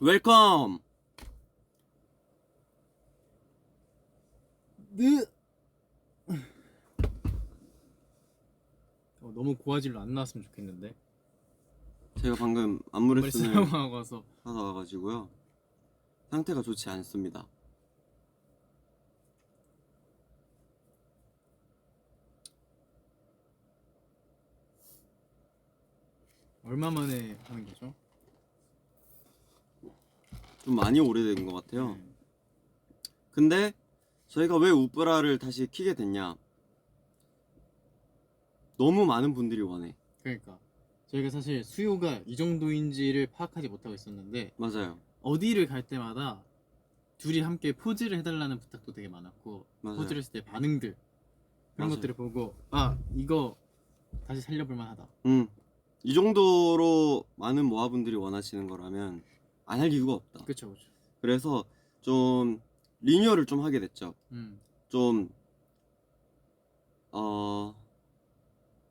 웰컴. 너무 고화질로 안 나왔으면 좋겠는데. 제가 방금 머리 안무레슨을 사용하고 와서. 하다 와가지고요. 상태가 좋지 않습니다. 얼마 만에 하는 거죠? 좀 많이 오래된 것 같아요. 네. 근데 저희가 왜 우브라를 다시 키게 됐냐? 너무 많은 분들이 원해. 그러니까 저희가 사실 수요가 이 정도인지를 파악하지 못하고 있었는데 맞아요. 어디를 갈 때마다 둘이 함께 포즈를 해달라는 부탁도 되게 많았고, 맞아요. 포즈를 했을 때 반응들 그런 맞아요. 것들을 보고 이거 다시 살려볼 만하다. 이 정도로 많은 모아분들이 원하시는 거라면 안 할 이유가 없다. 그쵸. 그래서 좀 리뉴얼을 좀 하게 됐죠. 좀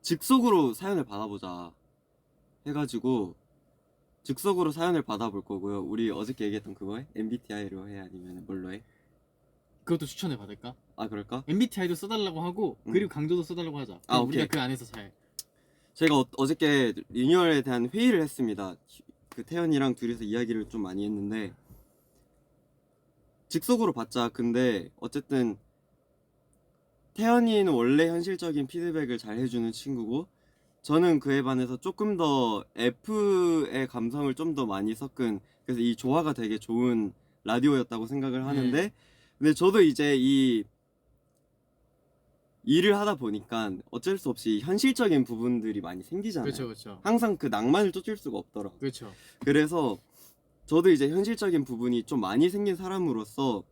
즉석으로 사연을 받아보자 해가지고 즉석으로 사연을 받아볼 거고요. 우리 어저께 얘기했던 그거에 MBTI로 해 아니면 뭘로 해? 그것도 추천해 받을까? 아 그럴까? MBTI도 써달라고 하고 그리고 강조도 써달라고 하자. 아, 그럼 우리가 오케이. 그 안에서 잘. 제가 어저께 리뉴얼에 대한 회의를 했습니다. 그 태연이랑 둘이서 이야기를 좀 많이 했는데 즉석으로 받자. 근데 어쨌든 태연이는 원래 현실적인 피드백을 잘 해주는 친구고 저는 그에 반해서 조금 더 F의 감성을 좀 더 많이 섞은, 그래서 이 조화가 되게 좋은 라디오였다고 생각을 하는데 근데 저도 이제 이 일을 하다 보니까 어쩔 수 없이 현실적인 부분들이 많이 생기잖아요. 그렇죠. 항상 그 낭만을 쫓을 수가 없더라고요. 그렇죠. 그래서 저도 이제 현실적인 부분이 좀 많이 생긴 사람으로서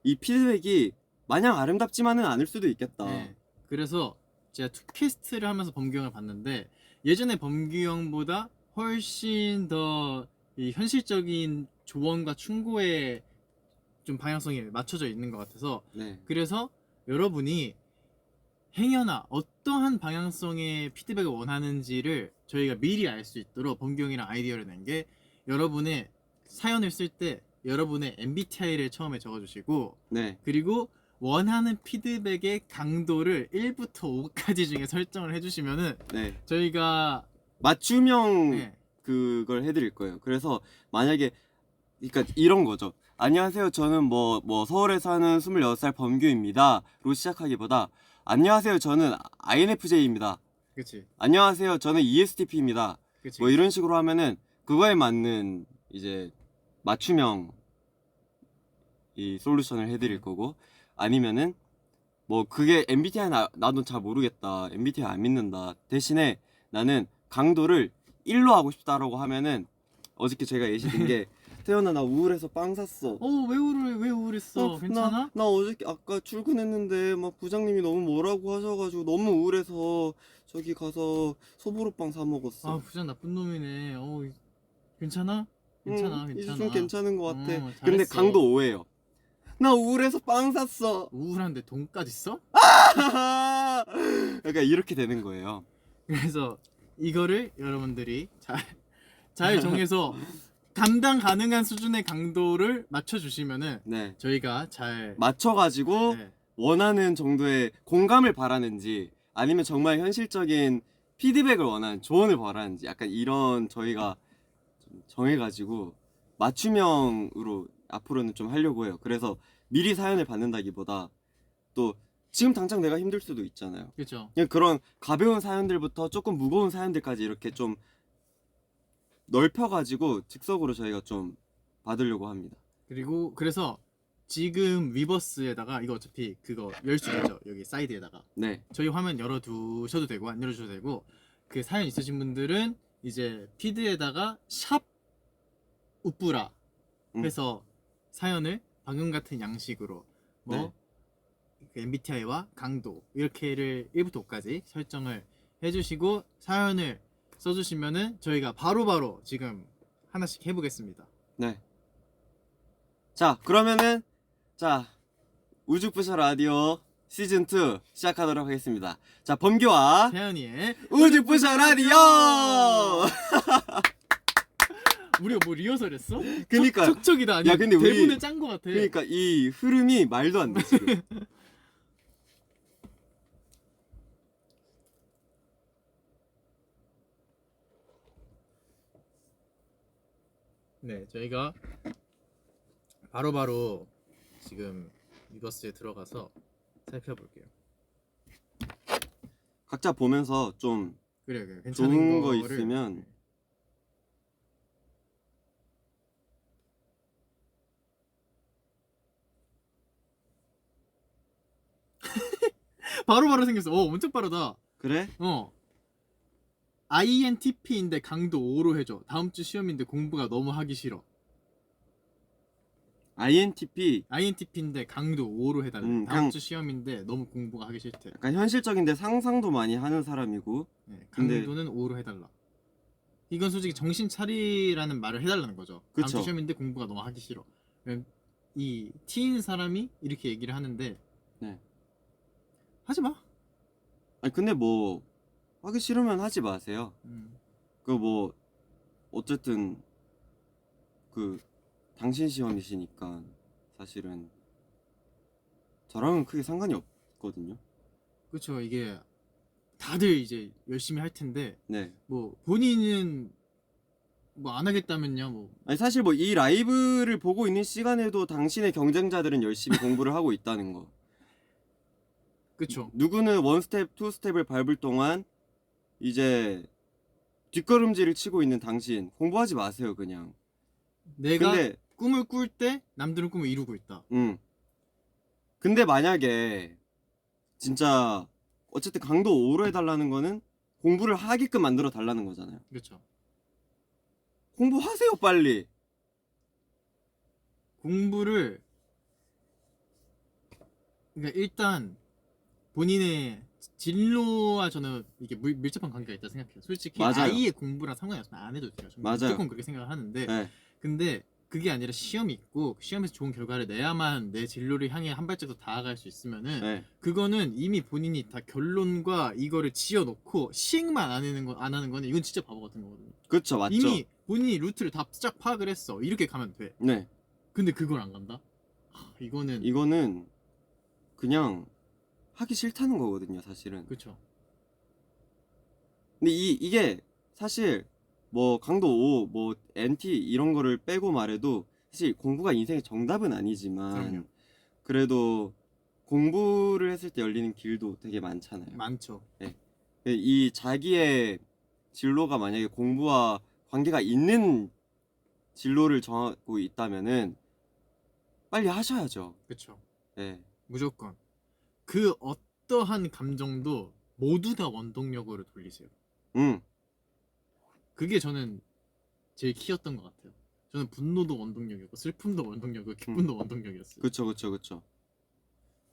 이 피드백이 마냥 아름답지만은 않을 수도 있겠다. 네. 그래서 제가 투캐스트를 하면서 범규 형을 봤는데 예전에 범규 형보다 훨씬 더 이 현실적인 조언과 충고에 좀 방향성이 맞춰져 있는 것 같아서, 네. 그래서 여러분이 행여나 어떠한 방향성의 피드백을 원하는지를 저희가 미리 알 수 있도록 범규 형이랑 아이디어를 낸 게, 여러분의 사연을 쓸 때 여러분의 MBTI를 처음에 적어주시고 네. 그리고 원하는 피드백의 강도를 1부터 5까지 중에 설정을 해주시면은 네. 저희가 맞춤형 네. 그걸 해드릴 거예요. 그래서 만약에 그러니까 이런 거죠. 안녕하세요. 저는 뭐 서울에 사는 26살 범규입니다.로 시작하기보다 안녕하세요. 저는 INFJ입니다. 그치. 안녕하세요. 저는 ESTP입니다. 그치. 뭐 이런 식으로 하면은 그거에 맞는 이제 맞춤형 이 솔루션을 해드릴 거고, 아니면은 뭐 그게 MBTI 나도 잘 모르겠다, MBTI 안 믿는다, 대신에 나는 강도를 1로 하고 싶다라고 하면은 어저께 제가 예시든 게 태연아 나 우울해서 빵 샀어. 왜 우울했어? 괜찮아? 나 어저께 아까 출근했는데 막 부장님이 너무 뭐라고 하셔가지고 너무 우울해서 저기 가서 소보로빵 사 먹었어. 부장 나쁜 놈이네. 괜찮아? 이제 좀 괜찮은 것 같아. 잘했어. 근데 강도 5예요. 나 우울해서 빵 샀어. 우울한데 돈까지 써? 그러니까 이렇게 되는 거예요. 그래서 이거를 여러분들이 잘 정해서 감당 가능한 수준의 강도를 맞춰주시면은 네. 저희가 잘 맞춰가지고 네. 원하는 정도의 공감을 바라는지 아니면 정말 현실적인 피드백을 원하는, 조언을 바라는지, 약간 이런 저희가 좀 정해가지고 맞춤형으로 앞으로는 좀 하려고 해요. 그래서 미리 사연을 받는다기보다 또 지금 당장 내가 힘들 수도 있잖아요. 그렇죠. 그냥 그런 가벼운 사연들부터 조금 무거운 사연들까지 이렇게 좀 넓혀가지고 즉석으로 저희가 좀 받으려고 합니다. 그리고 그래서 지금 위버스에다가 이거 어차피 그거 열 수 있죠. 여기 사이드에다가 네. 저희 화면 열어두셔도 되고 안 열어주셔도 되고, 그 사연 있으신 분들은 이제 피드에다가 샵 우뿌라 해서 사연을 방금 같은 양식으로 뭐 네. 그 MBTI와 강도 이렇게를 1부터 5까지 설정을 해주시고 사연을 써주시면은 저희가 바로바로 지금 하나씩 해보겠습니다. 네. 자, 그러면은 자, 우주부셔 라디오 시즌 2 시작하도록 하겠습니다. 자, 범규와 태연이의 우주부셔 라디오. 우리가 뭐 리허설했어? 그니까. 척척이다. 아니야. 야, 근데 우리- 대본에 짠 거 같아. 그러니까 이 흐름이 말도 안 돼 지금. 네, 저희가 바로바로 지금 위버스에 들어가서 살펴볼게요. 각자 보면서 좀 그래, 괜찮은 좋은 거 거를- 있으면 바로바로 생겼어. 엄청 빠르다. 그래? INTP인데 강도 5로 해줘. 다음 주 시험인데 공부가 너무 하기 싫어. INTP INTP인데 강도 5로 해달래. 다음 그냥- 주 시험인데 너무 공부가 하기 싫대. 약간 현실적인데 상상도 많이 하는 사람이고. 네, 근데- 강도는 5로 해달라. 이건 솔직히 정신 차리라는 말을 해달라는 거죠. 다음 그쵸. 주 시험인데 공부가 너무 하기 싫어. 이 T인 사람이 이렇게 얘기를 하는데 네. 하지 마. 아니 근데 뭐 하기 싫으면 하지 마세요. 그 뭐 어쨌든 그 당신 시험이시니까 사실은 저랑은 크게 상관이 없거든요. 그렇죠. 이게 다들 이제 열심히 할 텐데 네. 뭐 본인은 뭐 안 하겠다면요. 뭐 아니 사실 뭐 이 라이브를 보고 있는 시간에도 당신의 경쟁자들은 열심히 공부를 하고 있다는 거. 그렇죠. 누구는 원 스텝, 투 스텝을 밟을 동안 이제 뒷걸음질을 치고 있는 당신 공부하지 마세요 그냥. 내가 근데 꿈을 꿀 때 남들은 꿈을 이루고 있다. 근데 만약에 진짜 어쨌든 강도 5로 해달라는 거는 공부를 하게끔 만들어 달라는 거잖아요. 그렇죠. 공부하세요 빨리. 공부를 그러니까 일단 본인의 진로와 저는 이게 밀접한 관계가 있다 생각해요. 솔직히 맞아요. 아이의 공부랑 상관이 없으면 안 해도 돼요. 저는 맞아요. 무조건 그렇게 생각을 하는데 네. 근데 그게 아니라 시험이 있고 시험에서 좋은 결과를 내야만 내 진로를 향해 한 발짝 더 다가갈 수 있으면은 네. 그거는 이미 본인이 다 결론과 이거를 지어놓고 시행만 안 하는 거는 이건 진짜 바보 같은 거거든요. 그렇죠 맞죠. 이미 본인이 루트를 다 쫙 파악을 했어. 이렇게 가면 돼. 네. 근데 그걸 안 간다? 이거는 이거는 그냥 하기 싫다는 거거든요 사실은. 그렇죠. 근데 이게 사실 뭐 강도 5, 뭐 NT 이런 거를 빼고 말해도 사실 공부가 인생의 정답은 아니지만 그럼요. 그래도 공부를 했을 때 열리는 길도 되게 많잖아요. 많죠. 이 자기의 진로가 만약에 공부와 관계가 있는 진로를 정하고 있다면은 빨리 하셔야죠. 그렇죠. 네. 무조건 그 어떠한 감정도 모두 다 원동력으로 돌리세요. 음. 그게 저는 제일 키였던 것 같아요. 저는 분노도 원동력이었고 슬픔도 원동력이고 기쁨도 원동력이었어요. 그쵸 그쵸 그쵸.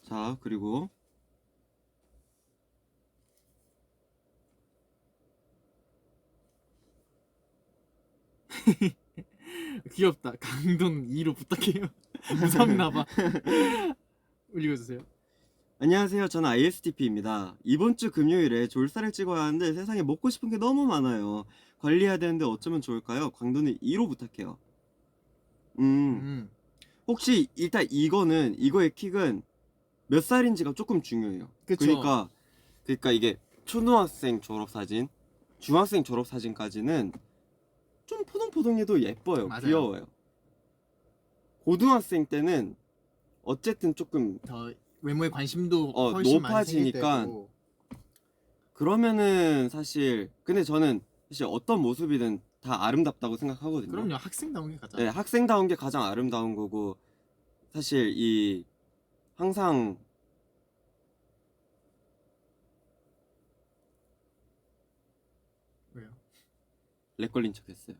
자 그리고 귀엽다. 강동 2로 부탁해요. 무섭나봐. 읽어주세요. 안녕하세요. 저는 ISTP입니다. 이번 주 금요일에 졸사를 찍어야 하는데 세상에 먹고 싶은 게 너무 많아요. 관리해야 되는데 어쩌면 좋을까요? 강도는 2로 부탁해요. 혹시 일단 이거의 킥은 몇 살인지가 조금 중요해요. 그쵸. 그러니까 이게 초등학생 졸업 사진, 중학생 졸업 사진까지는 좀 포동포동해도 예뻐요. 맞아요. 귀여워요. 고등학생 때는 어쨌든 조금 더 외모에 관심도 훨씬 많이 생길 높아지니까 때고. 그러면은 사실 근데 저는 사실 어떤 모습이든 다 아름답다고 생각하거든요. 그럼요. 학생다운 게 가장. 네, 학생다운 게 가장 아름다운 거고 사실 이 항상 왜요? 렉 걸린 척했어요.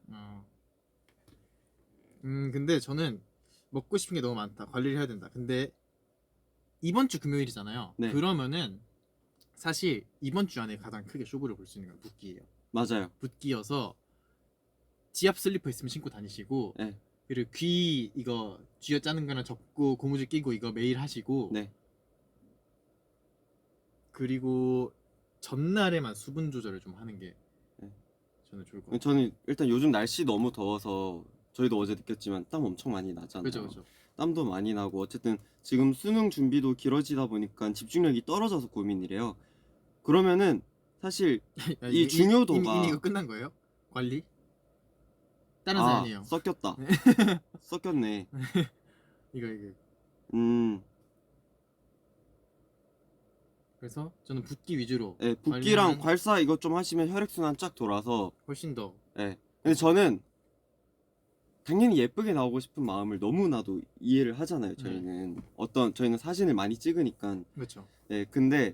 근데 저는 먹고 싶은 게 너무 많다. 관리를 해야 된다. 근데 이번 주 금요일이잖아요. 네. 그러면은 사실 이번 주 안에 가장 크게 쇼부를 볼 수 있는 건 붓기예요. 맞아요. 붓기여서 지압 슬리퍼 있으면 신고 다니시고 네. 그리고 귀 이거 쥐어 짜는 거나 접고 고무줄 끼고 이거 매일 하시고 네. 그리고 전날에만 수분 조절을 좀 하는 게 네. 저는 좋을 것 같아요. 저는 일단 요즘 날씨 너무 더워서 저희도 어제 느꼈지만 땀 엄청 많이 나잖아요. 그죠. 땀도 많이 나고 어쨌든 지금 수능 준비도 길어지다 보니까 집중력이 떨어져서 고민이래요. 그러면은 사실 야, 이 중요도가 이미 이거 끝난 거예요? 관리? 다른 아 사연이에요. 섞였다. 섞였네. 이거. 음, 그래서 저는 붓기 위주로 예, 붓기랑 관리하는- 괄사 이것 좀 하시면 혈액순환 쫙 돌아서 훨씬 더 예. 근데 저는 당연히 예쁘게 나오고 싶은 마음을 너무나도 이해를 하잖아요. 저희는 저희는 사진을 많이 찍으니까. 그렇죠. 네, 근데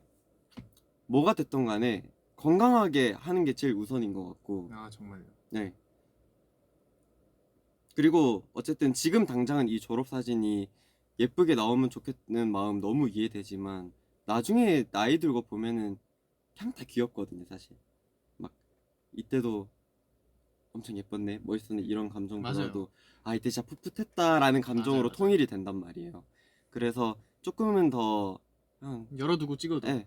뭐가 됐던 간에 건강하게 하는 게 제일 우선인 것 같고. 아 정말요. 네. 그리고 어쨌든 지금 당장은 이 졸업 사진이 예쁘게 나오면 좋겠는 마음 너무 이해되지만 나중에 나이 들고 보면은 그냥 다 귀엽거든요, 사실. 막 이때도 엄청 예뻤네, 멋있었네 이런 감정보다도 아 이때 진짜 풋풋했다라는 감정으로 맞아요. 통일이 된단 말이에요. 그래서 조금은 더 그냥 열어두고 찍어도 예.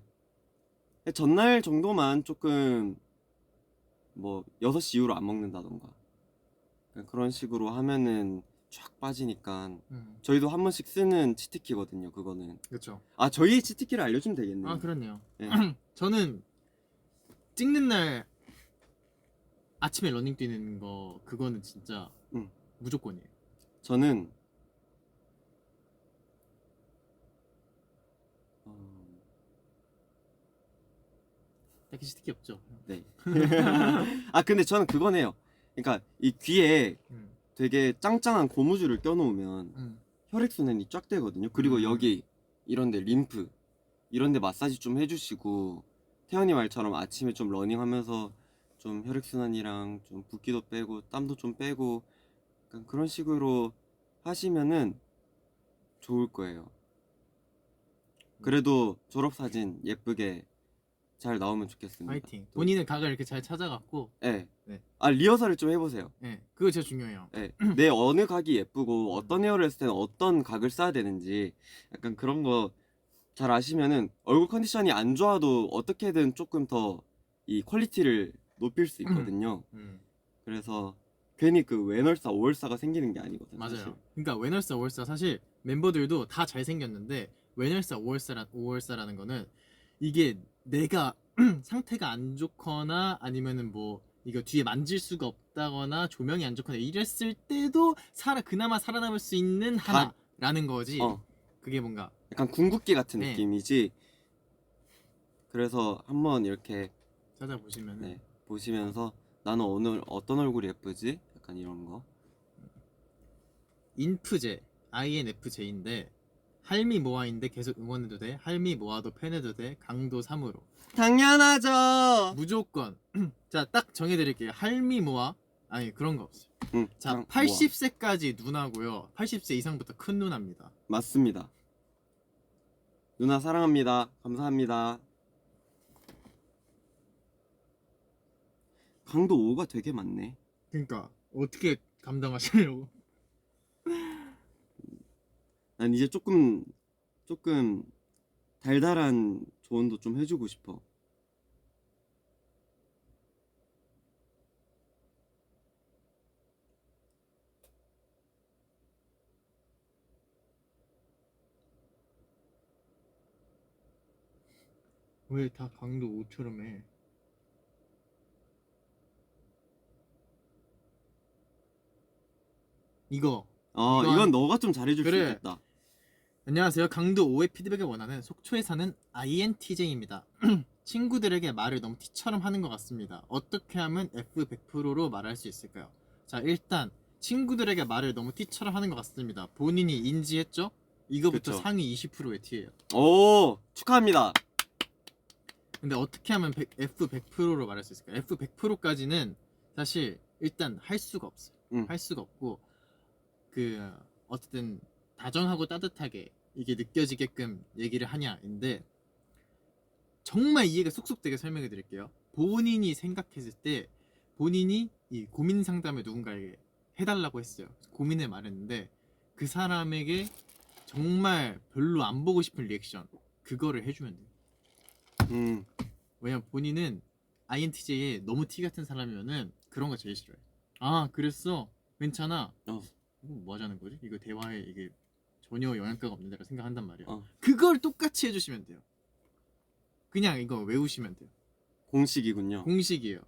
전날 정도만 조금 뭐 6시 이후로 안 먹는다던가 그런 식으로 하면은 쫙 빠지니까 저희도 한 번씩 쓰는 치트키거든요. 그거는 그렇죠. 아 저희 치트키를 알려주면 되겠네요. 아 그렇네요. 예. 저는 찍는 날 아침에 러닝 뛰는 거 그거는 진짜 무조건이에요. 저는 딱히 스틱이 없죠. 네. 아 근데 저는 그건 해요. 그러니까 이 귀에 되게 짱짱한 고무줄을 껴놓으면 혈액순환이 쫙 되거든요. 그리고 여기 이런데 림프 이런데 마사지 좀 해주시고 태연이 말처럼 아침에 좀 러닝하면서 좀 혈액순환이랑 좀 붓기도 빼고 땀도 좀 빼고 약간 그런 식으로 하시면은 좋을 거예요. 그래도 졸업사진 예쁘게 잘 나오면 좋겠습니다. 파이팅. 본인의 각을 이렇게 잘 찾아갖고. 네. 네. 아 리허설을 좀 해보세요. 네, 그거 진짜 중요해요. 네. 내 어느 각이 예쁘고 어떤 헤어를 했을 때는 어떤 각을 써야 되는지 약간 그런 거 잘 아시면은 얼굴 컨디션이 안 좋아도 어떻게든 조금 더 이 퀄리티를 높일 수 있거든요. 그래서 괜히 그 외널사 오월사가 생기는 게 아니거든요. 맞아요. 사실. 그러니까 웨널사 5월사 사실 멤버들도 다 잘생겼는데 웨널사 5월사라는 거는 이게 내가 상태가 안 좋거나 아니면은 뭐 이거 뒤에 만질 수가 없다거나 조명이 안 좋거나 이랬을 때도 그나마 살아남을 수 있는 하나라는 거지. 그게 뭔가 약간 궁극기 같은 네. 느낌이지. 그래서 한번 이렇게 찾아보시면 네, 보시면서 나는 오늘 어떤 얼굴이 예쁘지? 약간 이런 거. 인프제 INFJ인데 할미 모아인데 계속 응원해도 돼. 할미 모아도 팬해도 돼. 강도 3으로 당연하죠. 무조건. 자, 딱 정해드릴게요. 할미 모아 아니 그런 거 없어요. 자, 그냥 80세까지 누나고요. 80세 이상부터 큰 누나입니다. 맞습니다. 누나 사랑합니다. 감사합니다. 강도 5가 되게 많네. 그러니까 어떻게 감당하시려고? 난 이제 조금 달달한 조언도 좀 해주고 싶어. 왜 다 강도 5처럼 해? 이거 이건 너가 좀 잘해줄 수 그래. 있겠다. 안녕하세요. 강도 5의 피드백을 원하는 속초에 사는 INTJ입니다. 친구들에게 말을 너무 T처럼 하는 것 같습니다. 어떻게 하면 F 100%로 말할 수 있을까요? 자, 일단 친구들에게 말을 너무 T처럼 하는 것 같습니다. 본인이 인지했죠? 이거부터 그쵸. 상위 20%의 T예요. 오, 축하합니다. 근데 어떻게 하면 F 100%로 말할 수 있을까요? F 100%까지는 사실 일단 할 수가 없어요. 할 수가 없고 그 어쨌든 다정하고 따뜻하게 이게 느껴지게끔 얘기를 하냐인데 정말 이해가 쏙쏙 되게 설명해 드릴게요. 본인이 생각했을 때 본인이 이 고민 상담을 누군가에게 해달라고 했어요. 고민을 말했는데 그 사람에게 정말 별로 안 보고 싶은 리액션 그거를 해주면 돼요. 왜냐면 본인은 INTJ에 너무 T 같은 사람이면은 그런 거 제일 싫어해. 아 그랬어? 괜찮아. 어. 이거 뭐 하자는 거지? 이거 대화에 이게 전혀 영향가가 없는 데라 생각한단 말이야. 어. 그걸 똑같이 해주시면 돼요. 그냥 이거 외우시면 돼요. 공식이군요. 공식이에요.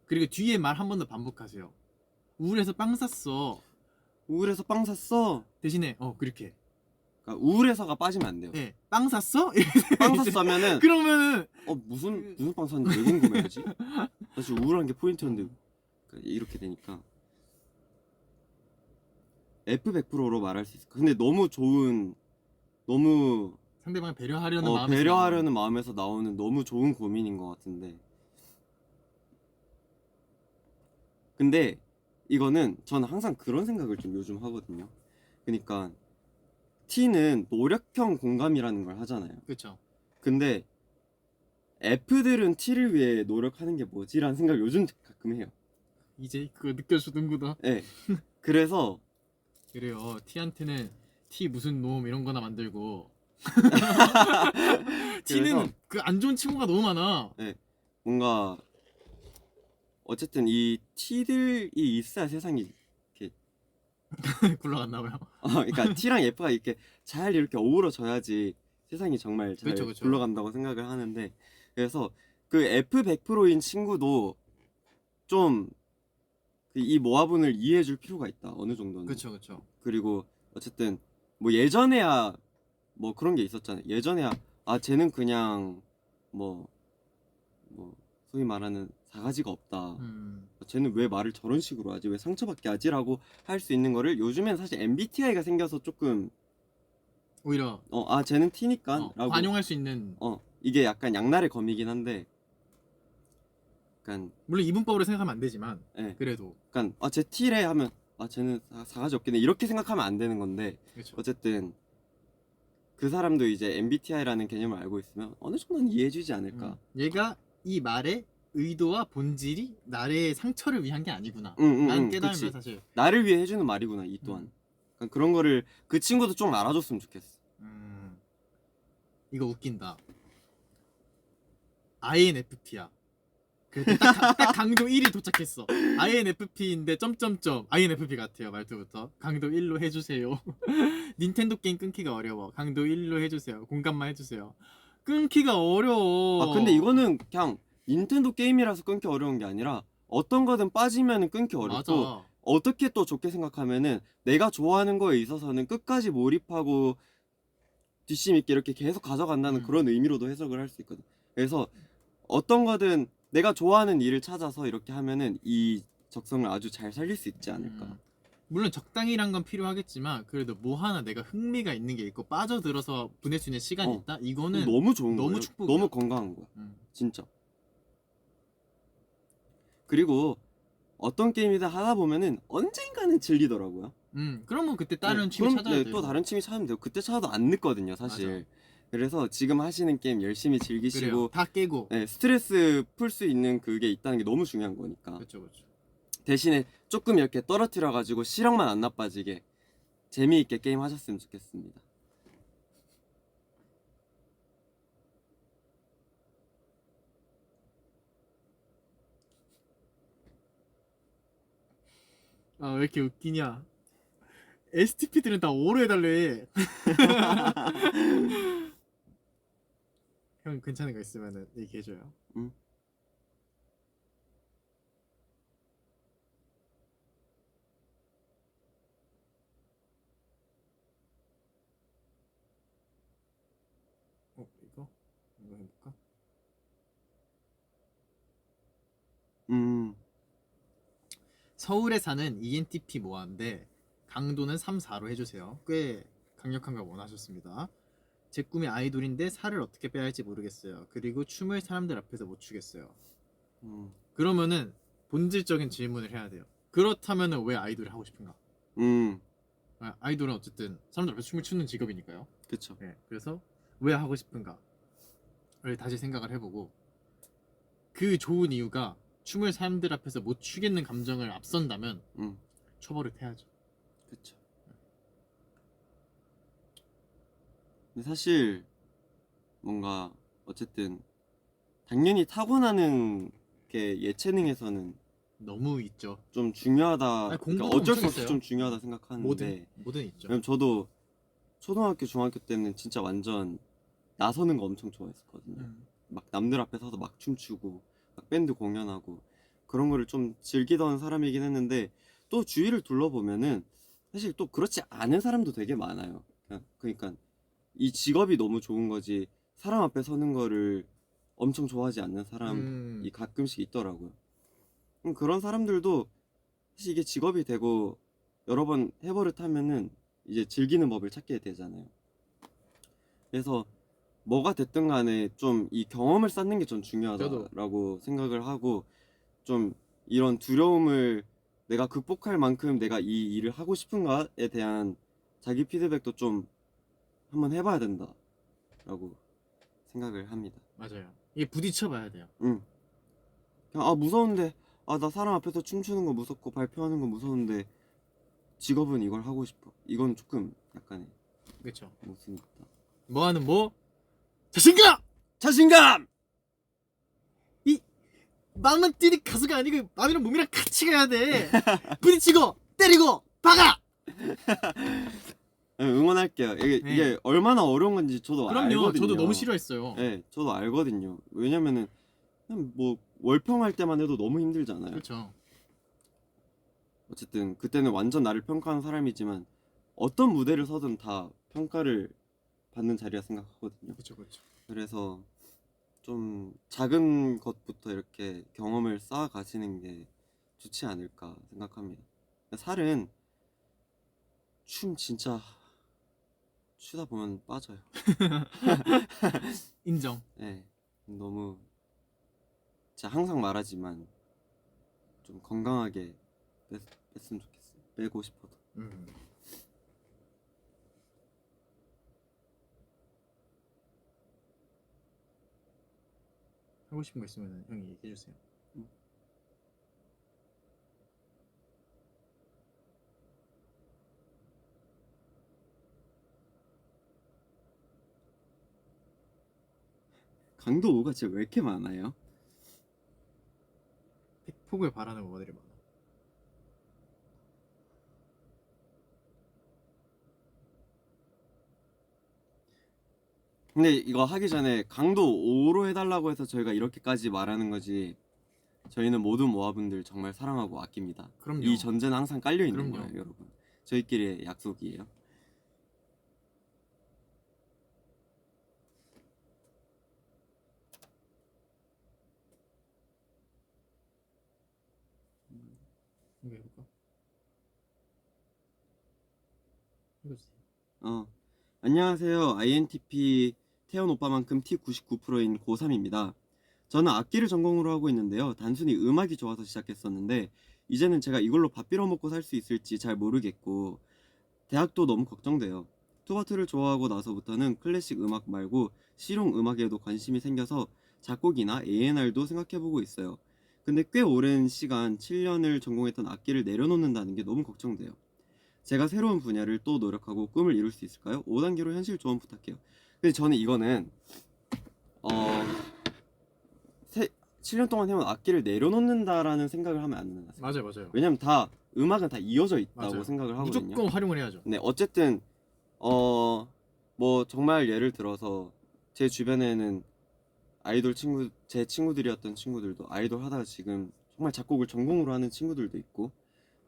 그리고 뒤에 말 한 번 더 반복하세요. 우울해서 빵 샀어. 우울해서 빵 샀어. 대신에 그렇게. 그러니까 우울해서가 빠지면 안 돼요. 예, 빵 샀어? 빵 샀으면은 그러면은 무슨 빵 샀는지 왜 궁금해야지? 나 지금 우울한 게 포인트였는데 그러니까 이렇게 되니까 F 100%로 말할 수 있어. 근데 너무 상대방을 배려하려는 마음에서 배려하려는 마음에서 나오는 너무 좋은 고민인 것 같은데. 근데 이거는 저는 항상 그런 생각을 좀 요즘 하거든요. 그러니까 T는 노력형 공감이라는 걸 하잖아요. 그렇죠. 근데 F들은 T를 위해 노력하는 게 뭐지라는 생각을 요즘 가끔 해요. 이제 그거 느껴주는구나. 네. 그래서 그래요. T한테는 T 무슨 놈 이런 거나 만들고 T는 그 안 좋은 친구가 너무 많아. 뭔가 어쨌든 이 T들이 있어야 세상이 굴러갔나 봐요. 그러니까 T랑 F가 이렇게 어우러져야지 세상이 정말 잘 그쵸, 그쵸. 굴러간다고 생각을 하는데, 그래서 그 F 100%인 친구도 좀 이 모아분을 이해해 줄 필요가 있다, 어느 정도는. 그렇죠, 그렇죠. 그리고 어쨌든 뭐 예전에야 뭐 그런 게 있었잖아요. 예전에야 쟤는 그냥 뭐 소위 말하는 사가지가 없다. 쟤는 왜 말을 저런 식으로 하지? 왜 상처받게 하지라고 할 수 있는 거를 요즘엔 사실 MBTI가 생겨서 조금 오히려 쟤는 T니까 라고 관용할 수 있는. 이게 약간 양날의 검이긴 한데, 약간 물론 이분법으로 생각하면 안 되지만 예, 그래도 약간 쟤 T래 하면 쟤는 사가지 없겠네 이렇게 생각하면 안 되는 건데, 그렇죠. 어쨌든 그 사람도 이제 MBTI라는 개념을 알고 있으면 어느 정도는 이해해주지 않을까. 얘가 이 말의 의도와 본질이 나의 상처를 위한 게 아니구나. 라는 깨달으면 그치. 사실 나를 위해 해주는 말이구나 이 또한. 그러니까 그런 거를 그 친구도 좀 알아줬으면 좋겠어. 이거 웃긴다. INFP야. 그래도 딱 강도 1이 도착했어. INFP인데 점점점 INFP 같아요. 말투부터 강도 1로 해주세요. 닌텐도 게임 끊기가 어려워. 강도 1로 해주세요. 공감만 해주세요. 끊기가 어려워. 근데 이거는 그냥 닌텐도 게임이라서 끊기 어려운 게 아니라 어떤 거든 빠지면 끊기 어렵고, 맞아. 어떻게 또 좋게 생각하면은 내가 좋아하는 거에 있어서는 끝까지 몰입하고 뒷심 있게 이렇게 계속 가져간다는 그런 의미로도 해석을 할 수 있거든. 그래서 어떤 거든 내가 좋아하는 일을 찾아서 이렇게 하면은 이 적성을 아주 잘 살릴 수 있지 않을까. 물론 적당히란 건 필요하겠지만 그래도 뭐 하나 내가 흥미가 있는 게 있고 빠져들어서 보낼 수 있는 시간이 있다? 이거는 너무 좋은 너무 거예요. 축복이야. 너무 건강한 거야. 진짜. 그리고 어떤 게임이든 하다 보면은 언젠가는 질리더라고요. 그러면 그때 다른 취미 찾아야 돼요. 또 다른 취미 찾으면 되고, 그때 찾아도 안 늦거든요 사실. 맞아. 그래서 지금 하시는 게임 열심히 즐기시고 그래요. 다 깨고. 스트레스 풀 수 있는 그게 있다는 게 너무 중요한 거니까. 그렇죠, 그렇죠. 대신에 조금 이렇게 떨어뜨려 가지고 실력만 안 나빠지게 재미있게 게임 하셨으면 좋겠습니다. 왜 이렇게 웃기냐? STP들은 다 오로 해달래. 형 괜찮은 거 있으면은 얘기해줘요. 이거 해볼까? 서울에 사는 ENTP 모아인데 강도는 3, 4로 해주세요. 꽤 강력한 걸 원하셨습니다. 제 꿈이 아이돌인데 살을 어떻게 빼야 할지 모르겠어요. 그리고 춤을 사람들 앞에서 못 추겠어요. 그러면은 본질적인 질문을 해야 돼요. 그렇다면은 왜 아이돌을 하고 싶은가? 아이돌은 어쨌든 사람들 앞에서 춤을 추는 직업이니까요. 그쵸. 네, 그래서 왜 하고 싶은가를 다시 생각을 해보고, 그 좋은 이유가 춤을 사람들 앞에서 못 추겠는 감정을 앞선다면 처벌을 해야죠. 그쵸. 근데 사실 뭔가 어쨌든 당연히 타고나는 이렇게 예체능에서는 너무 있죠. 좀 중요하다. 아니, 그러니까 공부도 어쩔 수 엄청 없이 있어요. 좀 중요하다 생각하는데 뭐든 있죠. 왜냐면 저도 초등학교 중학교 때는 진짜 완전 나서는 거 엄청 좋아했었거든요. 막 남들 앞에 서서 막 춤추고 막 밴드 공연하고 그런 거를 좀 즐기던 사람이긴 했는데 또 주위를 둘러보면은 사실 또 그렇지 않은 사람도 되게 많아요. 그러니까 이 직업이 너무 좋은 거지 사람 앞에 서는 거를 엄청 좋아하지 않는 사람이 가끔씩 있더라고요. 그런 사람들도 사실 이게 직업이 되고 여러 번 해버릇하면은 이제 즐기는 법을 찾게 되잖아요. 그래서 뭐가 됐든 간에 좀 이 경험을 쌓는 게 전 중요하다라고 생각을 하고 좀 이런 두려움을 내가 극복할 만큼 내가 이 일을 하고 싶은가에 대한 자기 피드백도 좀 한번 해봐야 된다라고 생각을 합니다. 맞아요. 이게 부딪혀봐야 돼요. 그냥 아 무서운데 나 사람 앞에서 춤추는 거 무섭고 발표하는 거 무서운데 직업은 이걸 하고 싶어. 이건 조금 약간의 그렇죠. 모순이 있다. 뭐하는 뭐 자신감. 자신감! 마음만 뛰는 가수가 아니고 마음이랑 몸이랑 같이 가야 돼. 부딪히고 때리고 박아. 응원할게요. 이게 얼마나 어려운 건지 저도 그럼요. 알거든요. 저도 너무 싫어했어요. 네, 저도 알거든요. 왜냐면은 그냥 뭐 월평할 때만 해도 너무 힘들잖아요. 그렇죠. 어쨌든 그때는 완전 나를 평가하는 사람이지만 어떤 무대를 서든 다 평가를 받는 자리라 생각하거든요. 그렇죠, 그렇죠. 그래서 좀 작은 것부터 이렇게 경험을 쌓아 가시는 게 좋지 않을까 생각합니다. 살은 춤 진짜 추다 보면 빠져요. 인정. 네, 너무 제가 항상 말하지만 좀 건강하게 뺐으면 좋겠어요. 빼고 싶어도. 하고 싶은 거 있으면 형이 얘기해 주세요. 강도 5가 진짜 왜 이렇게 많아요? 팩폭을 바라는 오버들이 많아. 근데 이거 하기 전에 강도 5로 해달라고 해서 저희가 이렇게까지 말하는 거지 저희는 모든 모아분들 정말 사랑하고 아낍니다. 그럼요. 이 전제는 항상 깔려 있는 그럼요. 거예요, 여러분. 저희끼리의 약속이에요. 이거 해볼까? 안녕하세요. INTP 태연 오빠만큼 T99%인 고3입니다. 저는 악기를 전공으로 하고 있는데요. 단순히 음악이 좋아서 시작했었는데 이제는 제가 이걸로 밥 빌어먹고 살 수 있을지 잘 모르겠고 대학도 너무 걱정돼요. 투바투를 좋아하고 나서부터는 클래식 음악 말고 실용 음악에도 관심이 생겨서 작곡이나 A&R도 생각해보고 있어요. 근데 꽤 오랜 시간 7년을 전공했던 악기를 내려놓는다는 게 너무 걱정돼요. 제가 새로운 분야를 또 노력하고 꿈을 이룰 수 있을까요? 5단계로 현실 조언 부탁해요. 근데 저는 이거는 7년 동안 해온 악기를 내려놓는다라는 생각을 하면 안 된다. 맞아요. 왜냐면 다 음악은 다 이어져 있다고 맞아요. 생각을 하거든요. 무조건 활용을 해야죠. 네, 어쨌든 뭐 정말 예를 들어서 제 주변에는 제 친구들이었던 친구들도 아이돌 하다가 지금 정말 작곡을 전공으로 하는 친구들도 있고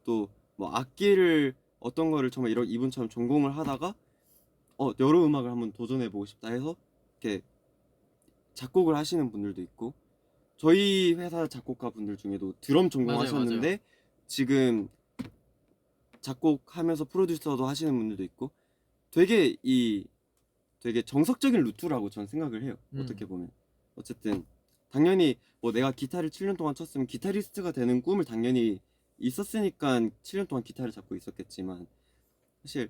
또 뭐 악기를 어떤 거를 정말 이분처럼 전공을 하다가 여러 음악을 한번 도전해보고 싶다 해서 이렇게 작곡을 하시는 분들도 있고 저희 회사 작곡가 분들 중에도 드럼 전공하셨는데 맞아요. 지금 작곡하면서 프로듀서도 하시는 분들도 있고 되게 정석적인 루트라고 저는 생각을 해요. 어떻게 보면 어쨌든 당연히 뭐 내가 기타를 7년 동안 쳤으면 기타리스트가 되는 꿈을 당연히 있었으니까 7년 동안 기타를 잡고 있었겠지만 사실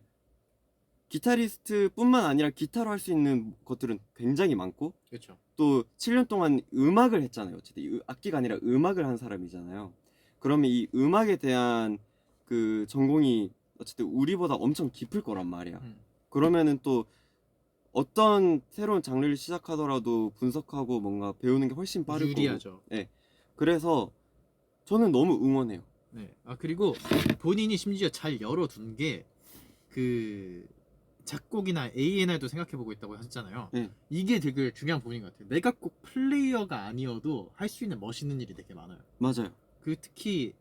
기타리스트뿐만 아니라 기타로 할 수 있는 것들은 굉장히 많고 그렇죠. 또 7년 동안 음악을 했잖아요. 어쨌든 악기가 아니라 음악을 한 사람이잖아요. 그러면 이 음악에 대한 그 전공이 어쨌든 우리보다 엄청 깊을 거란 말이야. 그러면은 또 어떤 새로운 장르를 시작하더라도 분석하고 뭔가 배우는 게 훨씬 빠르고 유리하죠. 네. 그래서 저는 너무 응원해요. 네. 아 그리고 본인이 심지어 잘 열어둔 게 그 작곡이나 A&R도 생각해보고 있다고 하셨잖아요. 네. 이게 되게 중요한 부분인 것 같아요. 내가 꼭 플레이어가 아니어도 할 수 있는 멋있는 일이 되게 많아요. 맞아요. 그 특히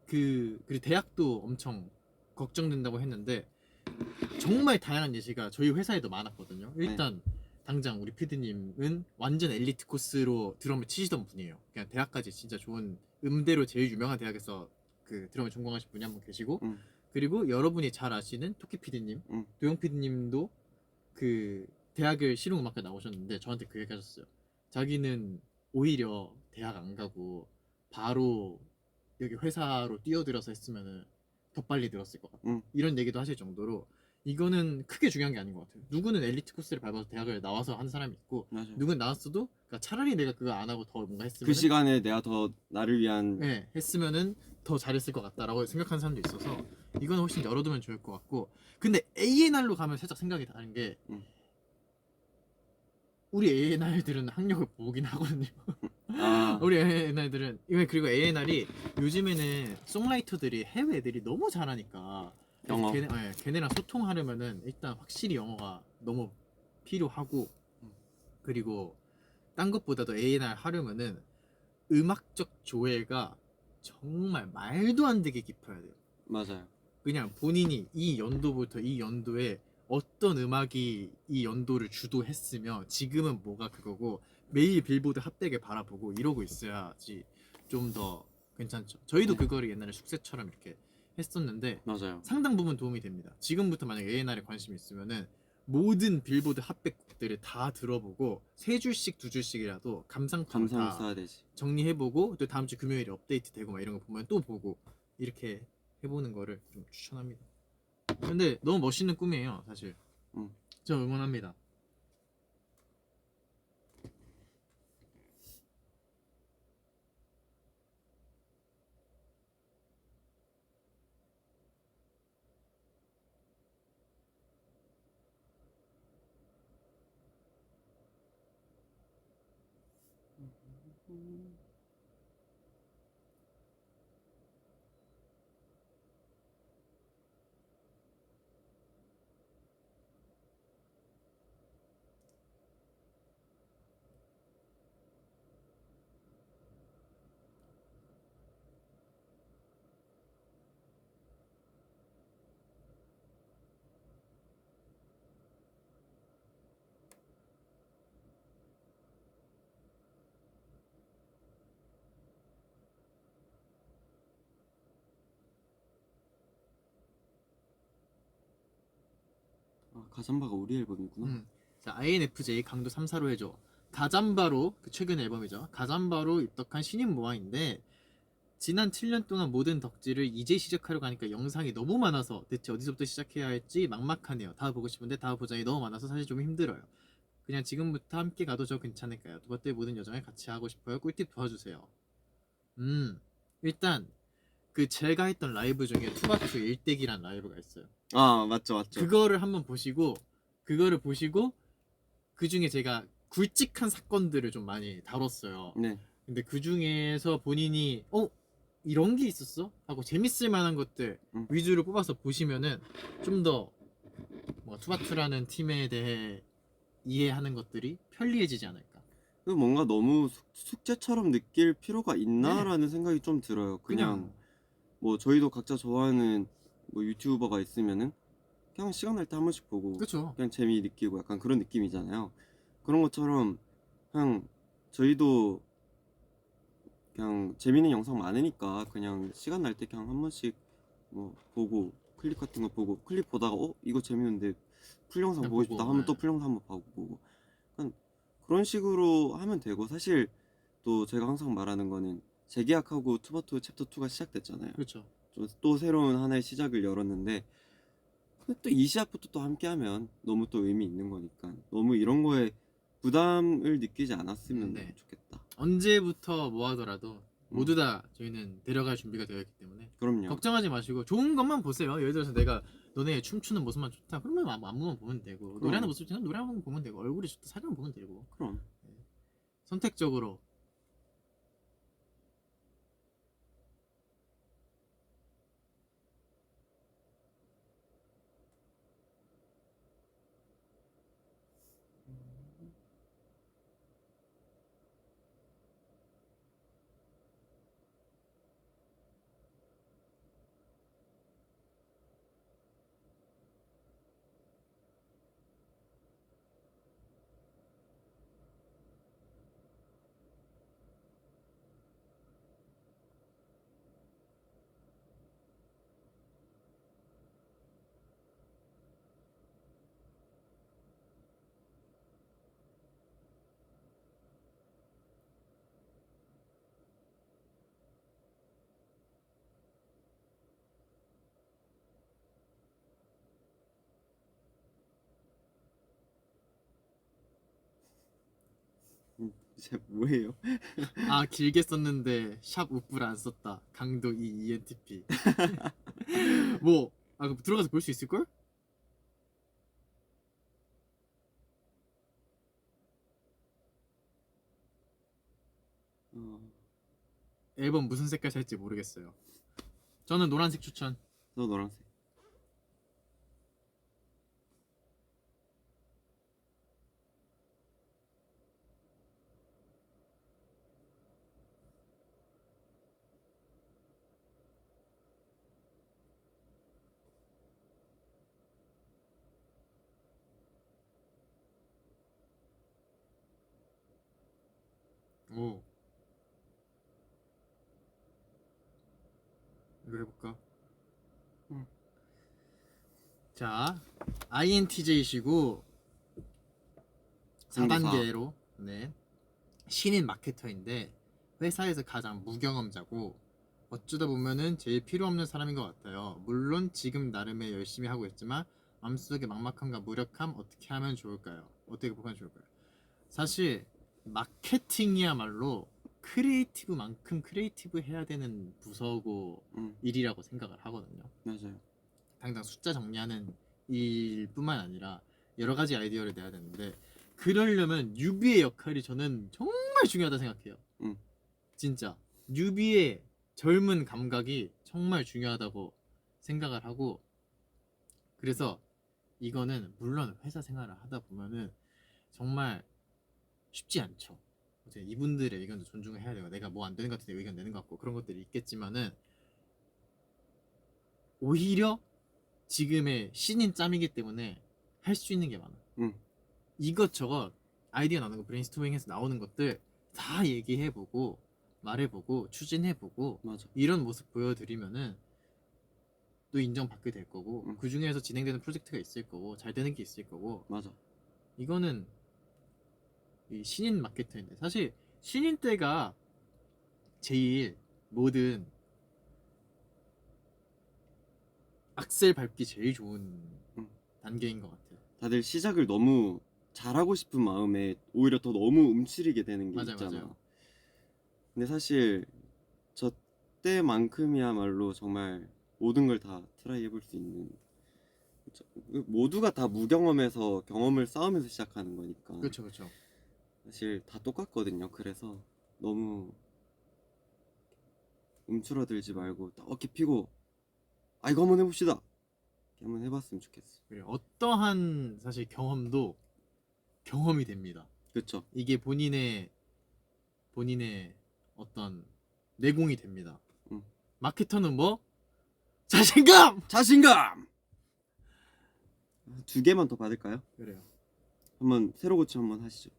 그리고 대학도 엄청 걱정된다고 했는데 정말 다양한 예시가 저희 회사에도 많았거든요. 일단 당장 우리 피디님은 완전 엘리트 코스로 드럼을 치시던 분이에요. 그냥 대학까지 진짜 좋은 음대로 제일 유명한 대학에서 그 드럼을 전공하신 분이 한 분 계시고 그리고 여러분이 잘 아시는 토끼 피디님, 도영 피디님도 그 대학을 실용음악과 나오셨는데 저한테 그 얘기 하셨어요. 자기는 오히려 대학 안 가고 바로 여기 회사로 뛰어들어서 했으면은 더 빨리 들었을 것 같다. 이런 얘기도 하실 정도로 이거는 크게 중요한 게 아닌 것 같아요. 누구는 엘리트 코스를 밟아서 대학을 나와서 한 사람이 있고 맞아요. 누구는 나왔어도 그러니까 차라리 내가 그거 안 하고 더 뭔가 했으면 그 시간에 내가 더 나를 위한 네, 했으면은 더 잘했을 것 같다라고 생각하는 사람도 있어서 이건 훨씬 열어두면 좋을 것 같고 근데 A&R로 가면 살짝 생각이 다른 게 우리 A&R들은 학력을 보긴 하거든요. 아, 우리 A&R들은 그리고 A&R이 요즘에는 송라이터들이 해외 애들이 너무 잘하니까 영어. 걔네랑 소통하려면은 일단 확실히 영어가 너무 필요하고 그리고 딴 것보다도 A&R 하려면은 음악적 조예가 정말 말도 안 되게 깊어야 돼요. 맞아요. 그냥 본인이 이 연도부터 이 연도에 어떤 음악이 이 연도를 주도했으며 지금은 뭐가 그거고 매일 빌보드 핫백을 바라보고 이러고 있어야지 좀 더 괜찮죠. 저희도 네. 그거를 옛날에 숙제처럼 이렇게 했었는데 맞아요. 상당 부분 도움이 됩니다. 지금부터 만약 A&R에 관심이 있으면은 모든 빌보드 핫백곡들을 다 들어보고 세 줄씩 두 줄씩이라도 감상평을 감상 다 써야 되지. 정리해보고 또 다음 주 금요일에 업데이트 되고 막 이런 거 보면 또 보고 이렇게 해보는 거를 좀 추천합니다. 근데 너무 멋있는 꿈이에요, 사실. 음. 저 응원합니다. 아, 가잠바가 우리 앨범이구나. 자, INFJ 강도 3, 4로 해줘. 가잠바로 그 최근 앨범이죠. 가잠바로 입덕한 신인 모아인데 지난 7년 동안 모든 덕질을 이제 시작하려고 하니까 영상이 너무 많아서 대체 어디서부터 시작해야 할지 막막하네요. 다 보고 싶은데 다 보자니 너무 많아서 사실 좀 힘들어요. 그냥 지금부터 함께 가도 저 괜찮을까요? 두바트의 모든 여정을 같이 하고 싶어요. 꿀팁 도와주세요. 일단 그 제가 했던 라이브 중에 투바투 일대기란 라이브가 있어요. 아, 맞죠, 맞죠. 그거를 한번 보시고 그거를 보시고 그 중에 제가 굵직한 사건들을 좀 많이 다뤘어요. 네. 근데 그 중에서 본인이 이런 게 있었어? 하고 재밌을 만한 것들 위주로 뽑아서 보시면은 좀 더 뭔가 투바투라는 팀에 대해 이해하는 것들이 편리해지지 않을까. 그 뭔가 너무 숙제처럼 느낄 필요가 있나라는 생각이 좀 들어요. 그냥 그냥 뭐 저희도 각자 좋아하는 뭐 유튜버가 있으면은 그냥 시간 날 때 한 번씩 보고 그쵸. 그냥 재미 느끼고 약간 그런 느낌이잖아요. 그런 것처럼 그냥 저희도 그냥 재밌는 영상 많으니까 그냥 시간 날 때 그냥 한 번씩 뭐 보고 클립 같은 거 보고 클립 보다가 이거 재밌는데 풀 영상 그냥 보고 보고, 싶다 하면 또 네. 풀 영상 한번 보고 그냥 그런 식으로 하면 되고 사실 또 제가 항상 말하는 거는 재계약하고 투바투 챕터 2가 시작됐잖아요. 그렇죠. 또 새로운 하나의 시작을 열었는데 근데 또 이 시작부터 또 함께하면 너무 또 의미 있는 거니까 너무 이런 거에 부담을 느끼지 않았으면 네. 좋겠다. 언제부터 뭐 하더라도 모두 다 저희는 데려갈 준비가 되어 있기 때문에 그럼요. 걱정하지 마시고 좋은 것만 보세요. 예를 들어서 내가 너네 춤추는 모습만 좋다 그러면 안무만 보면 되고 그럼. 노래하는 모습 좋다 노래 한번 보면 되고 얼굴이 좋다 사진만 보면 되고 그럼 선택적으로 제 뭐예요? 아 길게 썼는데 샵 우플 안 썼다. 강도 2 ENTP. 뭐 그럼 들어가서 볼 수 있을 걸? 어, 앨범 무슨 색깔 살지 모르겠어요. 저는 노란색 추천. 저 노란색. 오. 이거 해볼까? 응. 자, INTJ시고 공사. 4단계로 네. 신인 마케터인데 회사에서 가장 무경험자고 어쩌다 보면은 제일 필요 없는 사람인 것 같아요. 물론 지금 나름의 열심히 하고 있지만 마음속에 막막함과 무력함 어떻게 하면 좋을까요? 어떻게 보면 좋을까요? 사실 마케팅이야말로 크리에이티브만큼 크리에이티브 해야 되는 부서고 응, 일이라고 생각을 하거든요. 맞아요. 당장 숫자 정리하는 일뿐만 아니라 여러 가지 아이디어를 내야 되는데 그러려면 뉴비의 역할이 저는 정말 중요하다 생각해요. 응, 진짜 뉴비의 젊은 감각이 정말 중요하다고 생각을 하고 그래서 이거는 물론 회사 생활을 하다 보면은 정말 쉽지 않죠. 이제 이분들의 의견도 존중해야 되고 내가 뭐 안 되는 것 같은데 의견 내는 것 같고 그런 것들이 있겠지만은 오히려 지금의 신인 짬이기 때문에 할 수 있는 게 많아. 응, 이것저것 아이디어 나오는 거 브레인스토밍해서 나오는 것들 다 얘기해보고 말해보고 추진해보고 맞아. 이런 모습 보여드리면은 또 인정받게 될 거고 응, 그 중에서 진행되는 프로젝트가 있을 거고 잘 되는 게 있을 거고 맞아. 이거는 이 신인 마케터인데 사실 신인 때가 제일 모든 악셀 밟기 제일 좋은 응. 단계인 것 같아요. 다들 시작을 너무 잘하고 싶은 마음에 오히려 더 너무 움츠리게 되는 게 맞아요, 있잖아. 맞아요. 근데 사실 저 때만큼이야말로 정말 모든 걸 다 트라이 해볼 수 있는 모두가 다 무경험에서 경험을 쌓으면서 시작하는 거니까 그렇죠, 그렇죠. 사실 다 똑같거든요. 그래서 너무 움츠러들지 말고 떡 피고 아 이거 한번 해봅시다. 이렇게 한번 해봤으면 좋겠어. 그리고 어떠한 사실 경험도 경험이 됩니다. 그쵸? 이게 본인의 어떤 내공이 됩니다. 응. 마케터는 뭐? 자신감! 자신감! 2개만 더 받을까요? 그래요. 한번 새로 고침 한번 하시죠.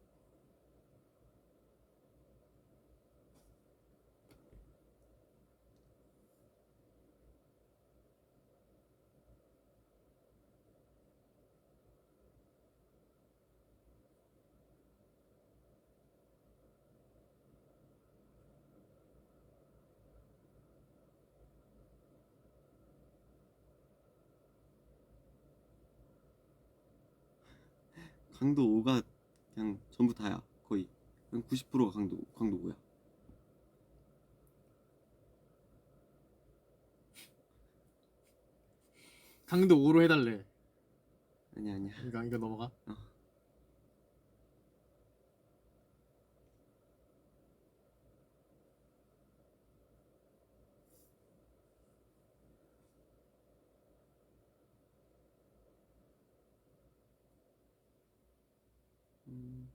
강도 5가 그냥 전부 다야. 거의 한 90%가 강도 5야. 강도 5로 해달래. 아니야. 이거 넘어가. 어. 음,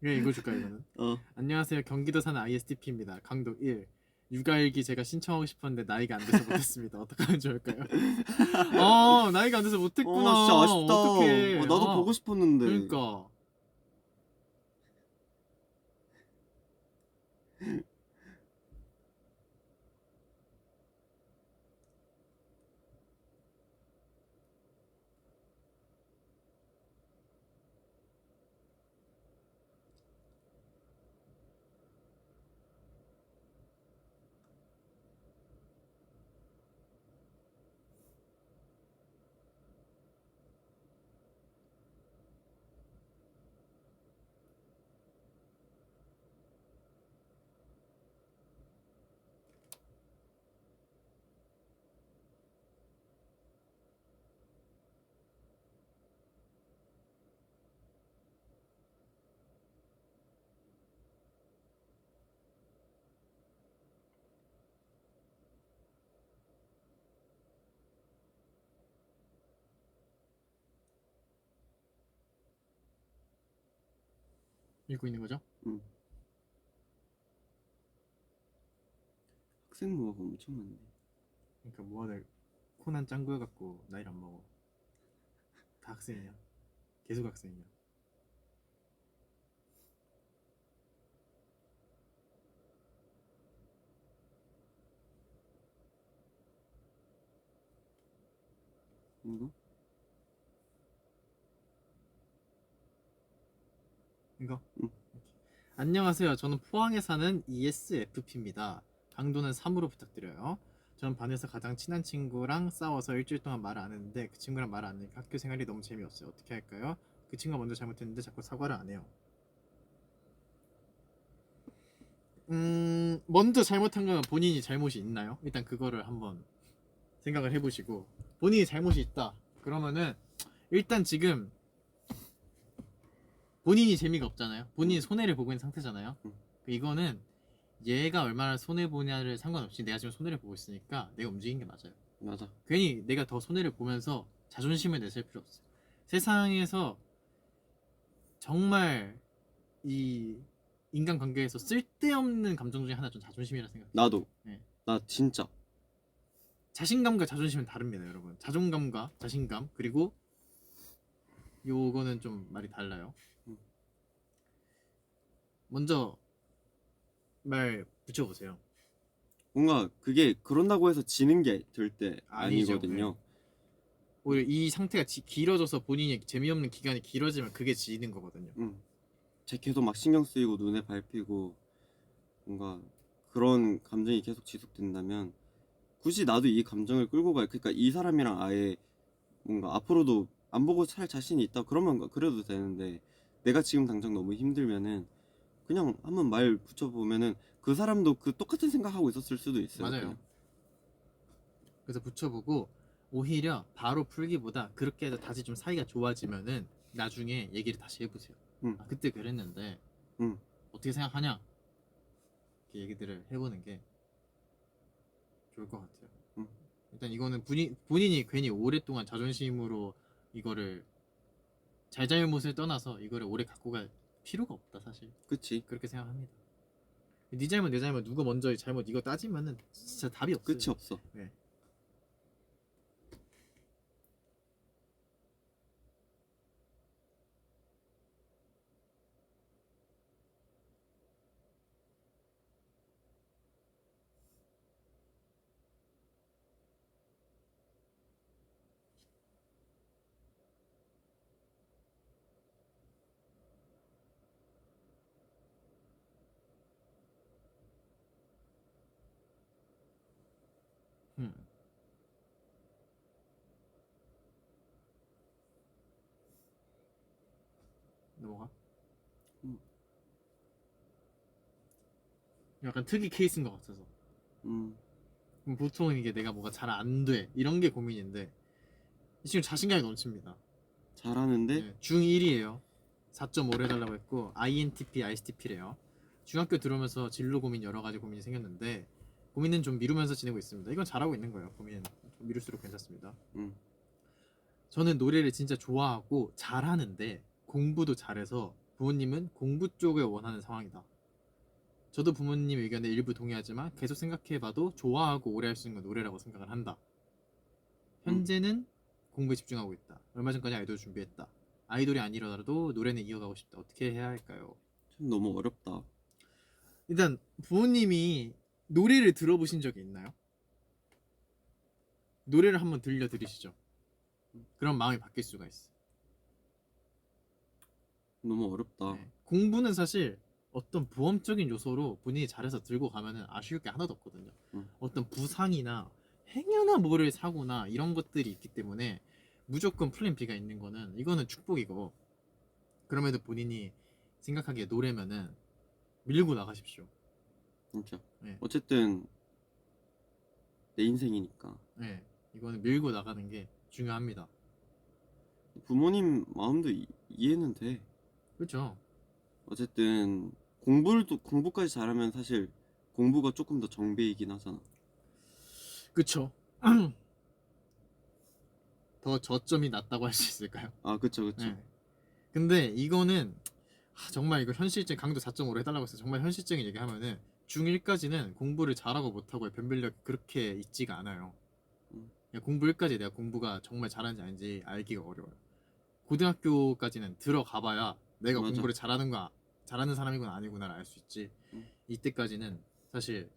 그래 읽어줄까 이거는. 어. 안녕하세요. 경기도 사는 ISTP입니다. 강도 1. 육아일기 제가 신청하고 싶었는데 나이가 안 돼서 못했습니다. 어떻게 하면 좋을까요? 나이가 안 돼서 못했구나. 진짜 아쉽다. 어떡해. 나도 보고 싶었는데. 그러니까. 읽고 있는 거죠? 학생 모아가 엄청 많네. 그러니까 뭐하들 코난 짱구여 갖고 나이를 안 먹어. 다 학생이야. 계속 학생이야. 이거? 이거? 응. 안녕하세요. 저는 포항에 사는 ESFP입니다. 강도는 3으로 부탁드려요. 저는 반에서 가장 친한 친구랑 싸워서 일주일 동안 말을 안 했는데 그 친구랑 말을 안 하니까 학교 생활이 너무 재미없어요. 어떻게 할까요? 그 친구가 먼저 잘못했는데 자꾸 사과를 안 해요. 먼저 잘못한 건 본인이 잘못이 있나요? 일단 그거를 한번 생각을 해보시고 본인이 잘못이 있다. 그러면은 일단 지금 본인이 재미가 없잖아요. 본인이 손해를 보고 있는 상태잖아요. 이거는 얘가 얼마나 손해 보냐를 상관없이 내가 지금 손해를 보고 있으니까 내가 움직이는 게 맞아요. 맞아. 괜히 내가 더 손해를 보면서 자존심을 내세울 필요 없어요. 세상에서 정말 이 인간관계에서 쓸데없는 감정 중에 하나 좀 자존심이라 생각해요. 나도. 네. 나 진짜. 자신감과 자존심은 다릅니다, 여러분. 자존감과 자신감 그리고 요거는 좀 말이 달라요. 먼저 말 붙여보세요. 뭔가 그게 그런다고 해서 지는 게 절대 아니죠. 아니거든요. 오히려 이 상태가 길어져서 본인이 재미없는 기간이 길어지면 그게 지는 거거든요. 제 계속 막 신경 쓰이고 눈에 밟히고 뭔가 그런 감정이 계속 지속된다면 굳이 나도 이 감정을 끌고 그러니까 이 사람이랑 아예 뭔가 앞으로도 안 보고 살 자신이 있다 그러면 그래도 되는데 내가 지금 당장 너무 힘들면은 그냥 한번 말 붙여보면은 그 사람도 그 똑같은 생각하고 있었을 수도 있어요. 맞아요. 그냥. 그래서 붙여보고 오히려 바로 풀기보다 그렇게 해서 다시 좀 사이가 좋아지면은 나중에 얘기를 다시 해보세요. 아, 그때 그랬는데 어떻게 생각하냐? 이렇게 얘기들을 해보는 게 좋을 것 같아요. 일단 이거는 본인이 괜히 오랫동안 자존심으로 이거를 잘잘못을 떠나서 이거를 오래 갖고 갈 필요가 없다 사실. 그치. 그렇게 생각합니다. 네 잘못 내 잘못 누가 먼저 잘못 이거 따지면은 진짜 답이 없어요. 끝이 없어. 네. 넘어가. 약간 특이 케이스인 것 같아서. 그럼 보통 이게 내가 뭐가 잘 안 돼 이런 게 고민인데 이 친구 자신감이 넘칩니다. 잘하는데 네, 중1이에요. 4.5를 해달라고 했고 INTP, ISTP래요. 중학교 들어오면서 진로 고민 여러 가지 고민이 생겼는데 고민은 좀 미루면서 지내고 있습니다. 이건 잘하고 있는 거예요. 고민 미룰수록 괜찮습니다. 저는 노래를 진짜 좋아하고 잘하는데 공부도 잘해서 부모님은 공부 쪽을 원하는 상황이다. 저도 부모님 의견에 일부 동의하지만 계속 생각해봐도 좋아하고 오래 할 수 있는 건 노래라고 생각을 한다. 현재는 공부에 집중하고 있다. 얼마 전까지 아이돌 준비했다. 아이돌이 아니더라도 노래는 이어가고 싶다. 어떻게 해야 할까요? 참 너무 어렵다. 일단 부모님이 노래를 들어보신 적이 있나요? 노래를 한번 들려드리시죠. 그럼 마음이 바뀔 수가 있어. 너무 어렵다. 네. 공부는 사실 어떤 보험적인 요소로 본인이 잘해서 들고 가면은 아쉬울 게 하나도 없거든요. 어떤 부상이나 행여나 뭐를 사거나 이런 것들이 있기 때문에 무조건 플랜 B가 있는 거는 이거는 축복이고 그럼에도 본인이 생각하기에 노래면은 밀고 나가십시오. 진짜. 네. 어쨌든 내 인생이니까. 네, 이거는 밀고 나가는 게 중요합니다. 부모님 마음도 이해는 돼. 그렇죠. 어쨌든 공부까지 잘하면 사실 공부가 조금 더 정배이긴 하잖아. 그쵸. 더 저점이 낮다고 할 수 있을까요? 아 그쵸. 네. 근데 이거는 정말 이거 현실적 강도 4.5로 해달라고 해서 정말 현실적인 얘기하면은 중1까지는 공부를 잘하고 못하고의 변별력이 그렇게 있지가 않아요. 음. 그냥 공부 1까지 내가 공부가 정말 잘하는지 아닌지 알기가 어려워요. 고등학교까지는 들어가봐야 내가 맞아. 공부를 잘하는 사람이구나 아니구나를 알 수 있지. 음. 이때까지는 사실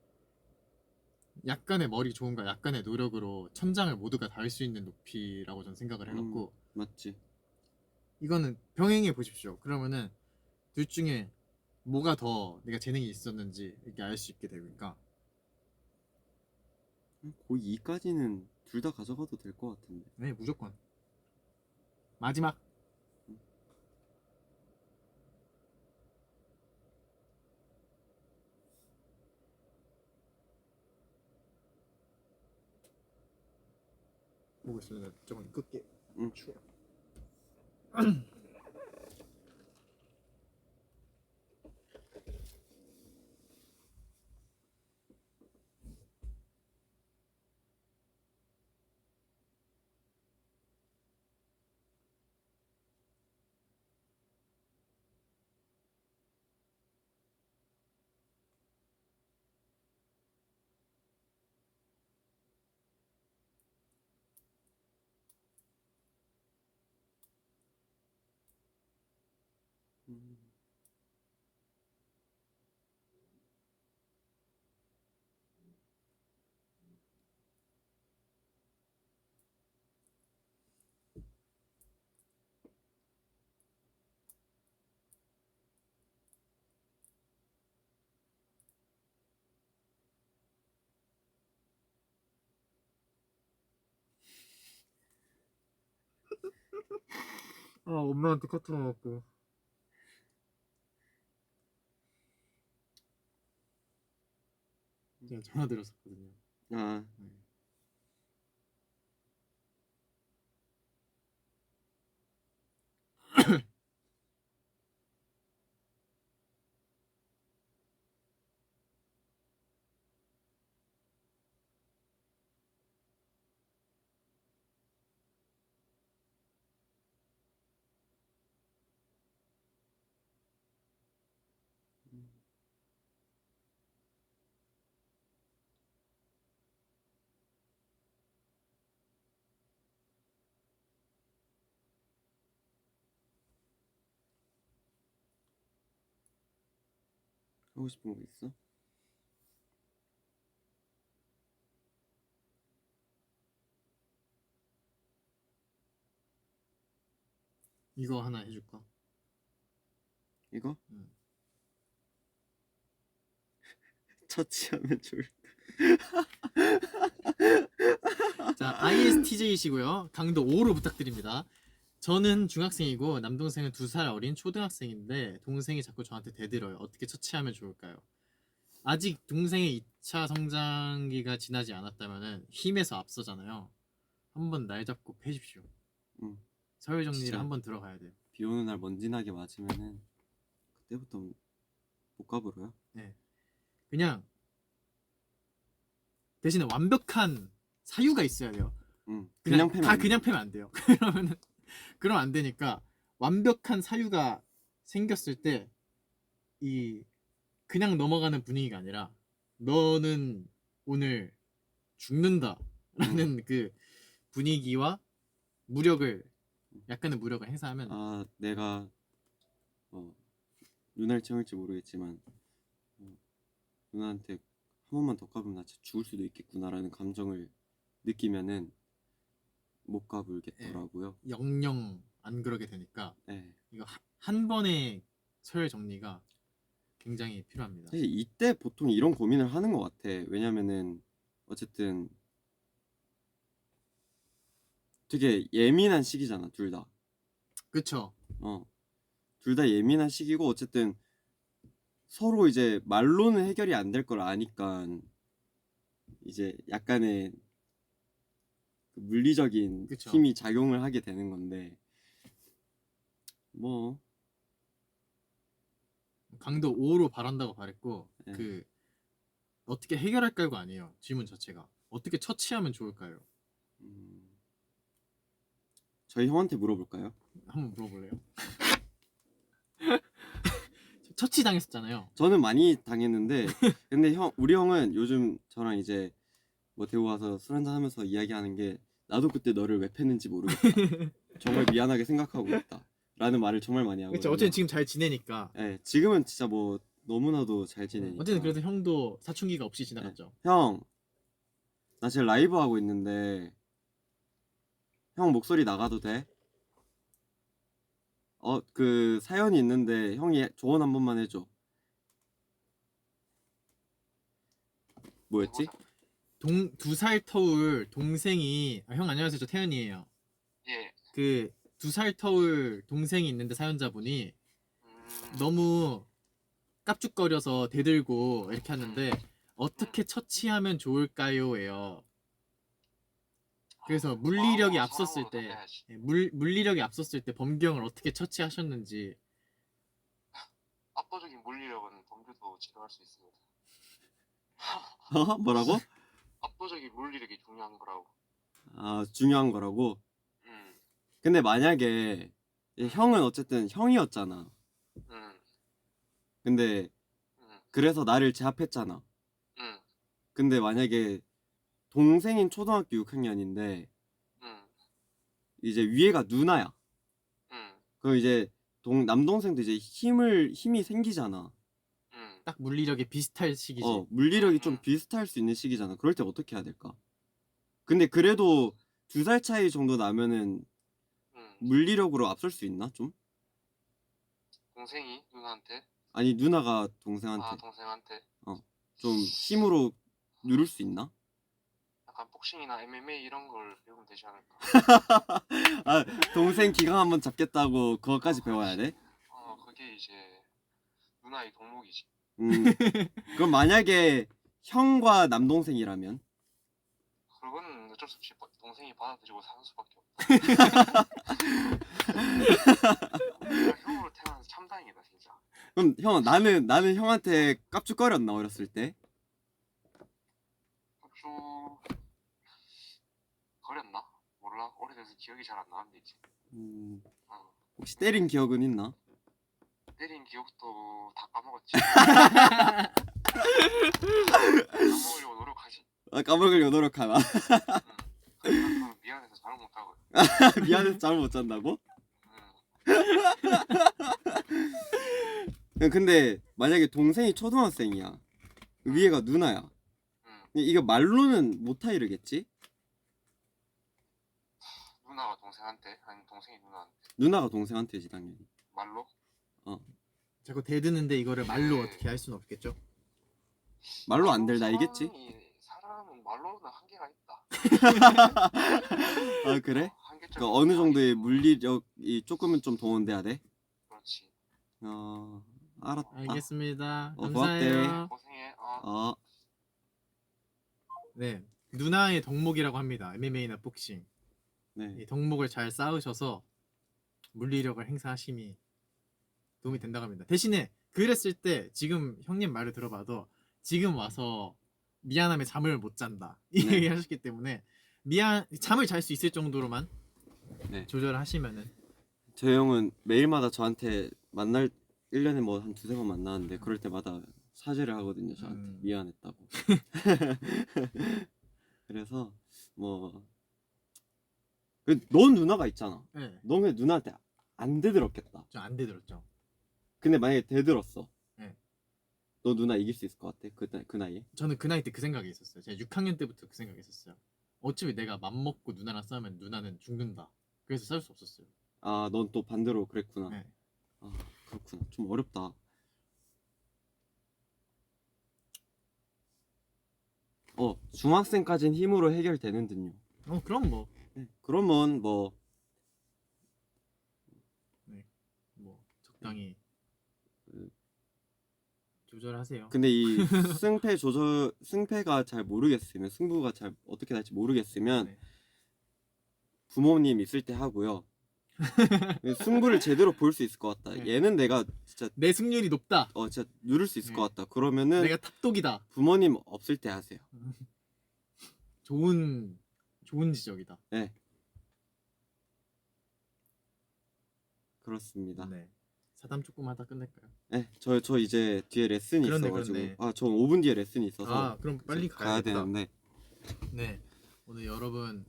약간의 머리 좋은가 약간의 노력으로 천장을 모두가 닿을 수 있는 높이라고 저는 생각을 해갖고 맞지. 이거는 병행해 보십시오. 그러면은 둘 중에 뭐가 더 내가 재능이 있었는지 이렇게 알 수 있게 되니까. 고2 2까지는 둘 다 가져가도 될 것 같은데. 네, 무조건. 마지막. 보고 있으면 조금 끌게. 응. 추워. 음. 아, 엄마한테 카톡 와갖고. 제가 전화 드렸었거든요. 아, 네. 하고 싶은 거 있어? 이거 하나 해줄까? 이거? 응. 처치하면 좋을. 자, ISTJ이시고요. 강도 5로 부탁드립니다. 저는 중학생이고 남동생은 2살 어린 초등학생인데 동생이 자꾸 저한테 대들어요. 어떻게 처치하면 좋을까요? 아직 동생의 2차 성장기가 지나지 않았다면은 힘에서 앞서잖아요. 한번 날 잡고 패십시오. 응. 서열 정리를 진짜. 한번 들어가야 돼요. 비 오는 날 먼지 나게 맞으면은 그때부터 못 가버려요. 네. 그냥 대신에 완벽한 사유가 있어야 돼요. 응. 그냥 패면 다 안 돼. 그냥 패면 안 돼요. 그러면 안 되니까 완벽한 사유가 생겼을 때 이 그냥 넘어가는 분위기가 아니라 너는 오늘 죽는다라는 그 분위기와 무력을 약간의 무력을 행사하면 아, 내가 눈알 채울지 모르겠지만 누나한테 한 번만 더 까불면 나 진짜 죽을 수도 있겠구나라는 감정을 느끼면은 못 까불겠더라고요. 영영 안 그러게 되니까 네. 이거 한 번의 서열 정리가 굉장히 필요합니다. 사실 이때 보통 이런 고민을 하는 것 같아. 왜냐면은 어쨌든 되게 예민한 시기잖아, 둘 다. 그쵸? 둘 다 예민한 시기고 어쨌든 서로 이제 말로는 해결이 안 될 걸 아니까 이제 약간의 그 물리적인 그쵸. 힘이 작용을 하게 되는 건데 뭐 강도 5로 바란다고 바랬고 네. 그 어떻게 해결할까요가 아니에요. 질문 자체가 어떻게 처치하면 좋을까요? 저희 형한테 물어볼까요? 한번 물어볼래요? 처치당했었잖아요. 저는 많이 당했는데 근데 우리 형은 요즘 저랑 이제 뭐 대구 와서 술 한잔 하면서 이야기하는 게 나도 그때 너를 왜 팼는지 모르겠다. 정말 미안하게 생각하고 있다. 라는 말을 정말 많이 그렇죠. 하거든요. 어쨌든 지금 잘 지내니까. 네, 지금은 진짜 뭐 너무나도 잘 지내니까. 어쨌든 그래도 형도 사춘기가 없이 지나갔죠. 형, 나 지금 라이브 하고 있는데 형 목소리 나가도 돼? 그 사연이 있는데 형이 조언 한 번만 해줘. 뭐였지? 2살 터울 동생이 형 안녕하세요. 저 태연이에요. 예. 그 2살 터울 동생이 있는데 사연자분이 너무 깝죽거려서 대들고 이렇게 하는데 어떻게 처치하면 좋을까요?예요. 그래서 물리력이 앞섰을 때 물리력이 앞섰을 때 범경을 어떻게 처치하셨는지. 압도적인 물리력은 범규도 지도할 수 있습니다. 뭐라고? 압도적인 물리력이 중요한 거라고. 아, 중요한 거라고? 근데 만약에 형은 어쨌든 형이었잖아. 근데 그래서 나를 제압했잖아. 근데 만약에 동생인 초등학교 6학년인데 이제 위에가 누나야. 그럼 이제 남동생도 이제 힘이 생기잖아. 딱 물리력이 비슷할 시기지. 물리력이 좀 비슷할 수 있는 시기잖아. 그럴 때 어떻게 해야 될까? 근데 그래도 2살 차이 정도 나면은 물리력으로 앞설 수 있나 좀? 동생이 누나한테? 아니 누나가 동생한테. 아, 동생한테? 좀 힘으로 누를 수 있나? 약간 복싱이나 MMA 이런 걸 배우면 되지 않을까? 아, 동생 기강 한번 잡겠다고 그거까지 배워야 돼? 그게 이제 누나의 덕목이지. 그럼 만약에 형과 남동생이라면? 그건 어쩔 수 없이 동생이 받아들이고 사는 수밖에 없다. 형으로 태어나서 참 다행이다 진짜. 그럼 형 나는 형한테 깝죽거렸나 어렸을 때? 깝죽 거렸나? 몰라. 오래돼서 기억이 잘 안 나는데 이제. 혹시 때린 기억은 있나? 때린 기억도 다 까먹었지. 까먹으려고 노력하지. 까먹으려고 노력하나? 그럼 미안해서 잘 못하고. 미안해서 잠을 못 잔다고? 근데 만약에 동생이 초등학생이야, 위에가 누나야, 이거 말로는 못 타이르겠지? 누나가 동생한테? 아니면 동생이 누나한테? 누나가 동생한테지 당연히. 말로? 자꾸 대드는데 이거를 말로 어떻게 할 수는 없겠죠? 말로 안 될 나이겠지? 사람은 말로는 한계가 있다. 아 그래? 한계점. 그러니까 어느 정도의 물리력이 조금은 좀 동원돼야 돼? 그렇지. 알았다. 알겠습니다. 고맙대. 감사해요. 고생해. 네, 누나의 덕목이라고 합니다. MMA나 복싱. 네. 이 덕목을 잘 쌓으셔서 물리력을 행사하심이 도움이 된다고 합니다. 대신에 그랬을 때 지금 형님 말을 들어봐도 지금 와서 미안함에 잠을 못 잔다 이 네. 얘기 하셨기 때문에 잠을 잘 수 있을 정도로만 네. 조절하시면은. 저 형은 매일마다 저한테 1년에 뭐 한 2-3번 만나는데 그럴 때마다 사죄를 하거든요 저한테. 미안했다고. 그래서 뭐 넌 누나가 있잖아. 네, 넌 왜 누나한테 안 대들었겠다. 좀 안 되들었죠. 근데 만약에 대들었어. 네. 너 누나 이길 수 있을 것 같아? 그 나이에? 저는 그 나이 때 그 생각이 있었어요. 제가 6학년 때부터 그 생각이 있었어요. 어차피 내가 맘먹고 누나랑 싸우면 누나는 죽는다. 그래서 싸울 수 없었어요. 아, 넌 또 반대로 그랬구나. 네. 아, 그렇구나. 좀 어렵다. 중학생까지는 힘으로 해결되는 듯요. 그럼 뭐 네, 그러면 뭐 적당히 조절하세요. 근데 이 승패가 잘 모르겠으면, 승부가 잘 어떻게 날지 모르겠으면 네. 부모님 있을 때 하고요. 승부를 제대로 볼 수 있을 것 같다. 네. 얘는 내가 진짜 내 승률이 높다. 진짜 누를 수 있을 네. 것 같다. 그러면은 내가 탑독이다. 부모님 없을 때 하세요. 좋은 지적이다. 네. 그렇습니다. 네. 사담 조금 하다 끝낼까요? 네, 저 이제 뒤에 레슨이 그렇네, 있어가지고 그렇네. 저 5분 뒤에 레슨이 있어서 아 그럼 빨리 가야 가야겠다. 되는데 네 오늘 여러분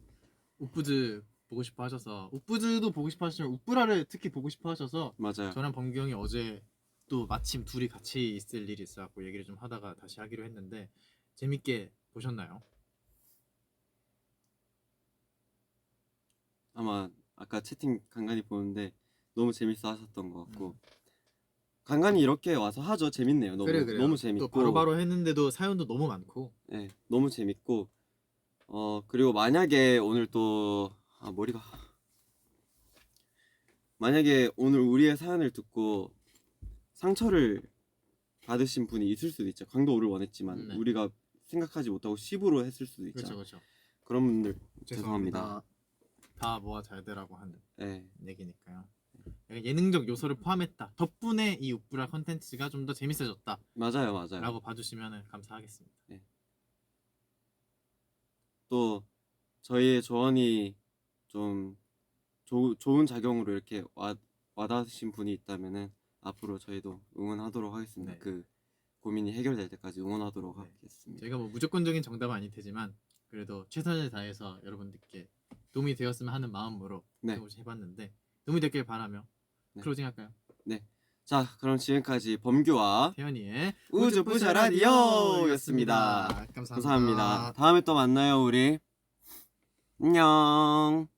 우뿌즈 보고 싶어 하셔서 우뿌즈도 보고 싶어 하시면 우뿌라를 특히 보고 싶어 하셔서 맞아요. 저랑 범경이 어제 또 마침 둘이 같이 있을 일이 있어갖고 얘기를 좀 하다가 다시 하기로 했는데 재밌게 보셨나요? 아마 아까 채팅 간간히 보는데 너무 재밌어 하셨던 것 같고 간간히 이렇게 와서 하죠. 재밌네요. 너무 그래요. 너무 재밌고 또 바로바로 했는데도 사연도 너무 많고 네, 너무 재밌고 그리고 만약에 오늘 또 머리가 만약에 오늘 우리의 사연을 듣고 상처를 받으신 분이 있을 수도 있죠. 강도 오를 원했지만 네. 우리가 생각하지 못하고 10으로 했을 수도 있죠. 그렇죠. 그런 분들 죄송합니다. 다 모아 잘 되라고 하는 네, 얘기니까요. 약간 예능적 요소를 포함했다. 덕분에 이 우뿌라 컨텐츠가 좀 더 재밌어졌다. 맞아요. 라고 봐주시면 감사하겠습니다. 또 저희의 조언이 좀 좋은 작용으로 이렇게 와닿으신 분이 있다면은 앞으로 저희도 응원하도록 하겠습니다. 네. 그 고민이 해결될 때까지 응원하도록 네. 하겠습니다. 저희가 뭐 무조건적인 정답은 아닐 테지만 그래도 최선을 다해서 여러분들께 도움이 되었으면 하는 마음으로 네. 조금씩 해봤는데 도움이 됐길 바라며 네. 클로징 할까요? 자, 그럼 지금까지 범규와 태연이의 우주부자 라디오였습니다. 감사합니다. 감사합니다. 다음에 또 만나요, 우리. 안녕.